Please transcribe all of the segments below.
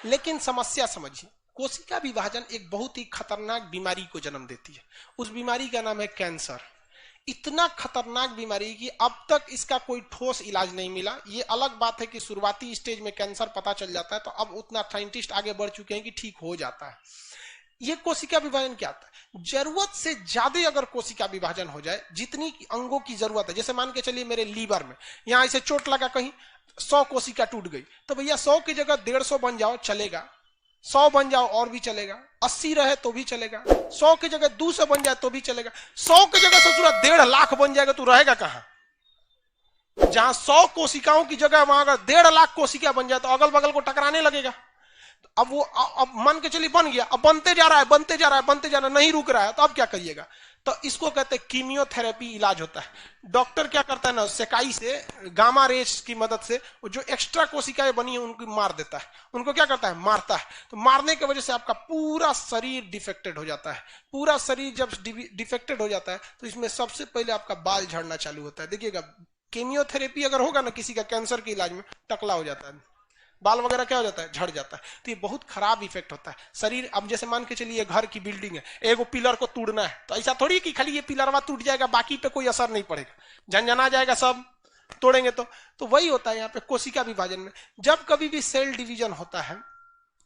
लेकिन समस्या समझिए, कोशिका विभाजन एक बहुत ही खतरनाक बीमारी को जन्म देती है। उस बीमारी का नाम है कैंसर। इतना खतरनाक बीमारी कि अब तक इसका कोई ठोस इलाज नहीं मिला। ये अलग बात है कि शुरुआती स्टेज में कैंसर पता चल जाता है तो अब उतना साइंटिस्ट आगे बढ़ चुके हैं कि ठीक हो जाता है। ये कोशिका विभाजन क्या आता है? जरूरत से ज्यादा अगर कोशिका विभाजन हो जाए, जितनी अंगों की जरूरत है, जैसे मान के चलिए मेरे लीवर में यहां इसे चोट लगा, कहीं 100 कोशिका टूट गई, तो भैया 100 की जगह 150 बन जाओ चलेगा, 100 बन जाओ और भी चलेगा, 80 रहे तो भी चलेगा, 100 की जगह 200 बन जाए तो भी चलेगा, 100 की जगह ससुरा 1.5 लाख बन जाएगा तो रहेगा कहां? जहां 100 कोशिकाओं की जगह वहां अगर 1.5 लाख कोशिका बन जाए तो अगल बगल को टकराने लगेगा। अब वो अब मान के चलिए बन गया, अब बनते जा रहा है, बनते जा रहा है, बनते जा रहा है, नहीं रुक रहा है, तो अब क्या करिएगा? तो इसको कहते हैं कीमियोथेरेपी इलाज होता है। डॉक्टर क्या करता है ना, सेकाई से गामा रेज की मदद से वो जो एक्स्ट्रा कोशिकाएं बनी है उनको मार देता है। उनको क्या करता है? मारता है। तो मारने की वजह से आपका पूरा शरीर डिफेक्टेड हो जाता है। पूरा शरीर जब डिफेक्टेड हो जाता है तो इसमें सबसे पहले आपका बाल झड़ना चालू होता है। देखिएगा, कीमियोथेरेपी अगर होगा ना किसी का कैंसर के इलाज में, टकला हो जाता है, बाल वगैरह क्या हो जाता है? झड़ जाता है। तो ये बहुत खराब इफेक्ट होता है शरीर। अब जैसे मान के चलिए घर की बिल्डिंग है, एगो पिलर को तोड़ना है, तो ऐसा थोड़ी कि खाली ये पिलरवा टूट जाएगा बाकी पे कोई असर नहीं पड़ेगा, झंझना जाएगा सब तोड़ेंगे तो वही होता है यहाँ पे कोशिका विभाजन में। जब कभी भी सेल डिवीजन होता है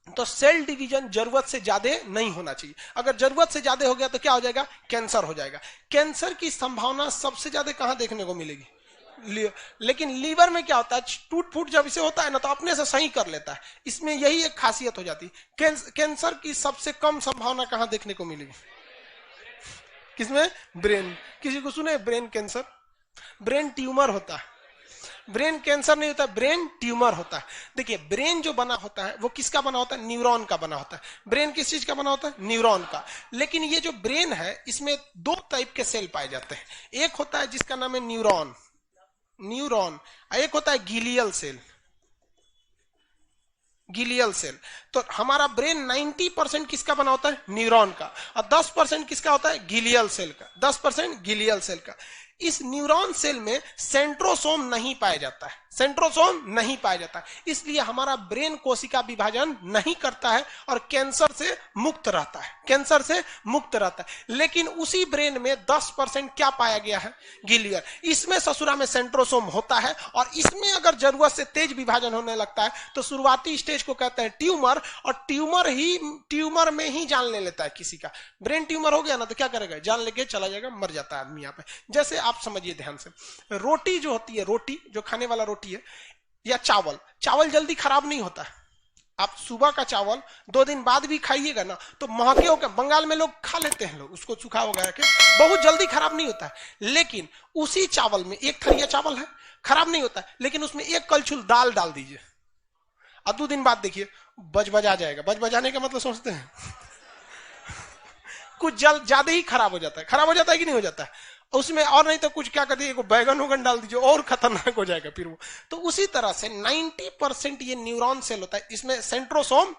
तो सेल डिवीजन जरूरत से ज्यादा नहीं होना चाहिए। अगर जरूरत से ज्यादा हो गया तो क्या हो जाएगा? कैंसर हो जाएगा। कैंसर की संभावना सबसे ज्यादा कहां देखने को मिलेगी? लेकिन लीवर में क्या होता है, टूट फूट जब इसे होता है ना तो अपने से सही कर लेता है। इसमें यही एक खासियत हो जाती है। कैंसर की सबसे कम संभावना कहां देखने को मिलेगी? किसमें? ब्रेन। किसी को सुने ब्रेन कैंसर? ब्रेन ट्यूमर होता है, ब्रेन कैंसर नहीं होता, ब्रेन ट्यूमर होता है। देखिए, ब्रेन जो बना होता है वो किसका बना होता है? न्यूरॉन का बना होता है। ब्रेन किस चीज का बना होता है? न्यूरॉन का। लेकिन ये जो ब्रेन है इसमें 2 टाइप के सेल पाए जाते हैं। एक होता है जिसका नाम है न्यूरॉन, एक होता है गिलियल सेल, गिलियल सेल। तो हमारा ब्रेन 90% किसका बना होता है? न्यूरॉन का, और 10% किसका होता है? गिलियल सेल का। 10% गिलियल सेल का। इस न्यूरॉन सेल में सेंट्रोसोम नहीं पाया जाता है, सेंट्रोसोम नहीं पाया जाता है, इसलिए हमारा ब्रेन कोशिका विभाजन नहीं करता है और कैंसर से मुक्त रहता है, कैंसर से मुक्त रहता है। लेकिन उसी ब्रेन में 10% क्या पाया गया है? गिलियर। इसमें ससुरा में सेंट्रोसोम होता है और इसमें अगर जरूरत से तेज विभाजन होने लगता है तो शुरुआती स्टेज को कहते हैं ट्यूमर, और ट्यूमर में ही जान ले लेता है किसी का। ब्रेन ट्यूमर हो गया ना तो क्या करेगा? जान लेके चला जाएगा, मर जाता है आदमी यहाँ पे। जैसे आप समझिए ध्यान से, रोटी जो होती है, रोटी जो खाने वाला रोटी है, या चावल जल्दी खराब नहीं होता है। आप सुबह का चावल 2 दिन बाद भी खाइएगा ना तो महके होकर, बंगाल में लोग खा लेते हैं, लोग उसको सूखा वगैरह के, बहुत जल्दी खराब नहीं होता है। लेकिन उसी चावल में एक थरिया चावल है, खराब नहीं होता है, लेकिन उसमें एक कलछुल दाल डाल दीजिए, अब 2 दिन बाद देखिए बजबजा जाएगा। बजबजाने का मतलब समझते हैं? कुछ ज्यादा ही खराब हो जाता है। खराब हो जाता है कि नहीं हो जाता है? उसमें और नहीं तो कुछ क्या कर दीजिए, बैगन डाल दीजिए और खतरनाक हो जाएगा फिर वो। तो उसी तरह से 90% ये न्यूरॉन सेल होता है, इसमें सेंट्रोसोम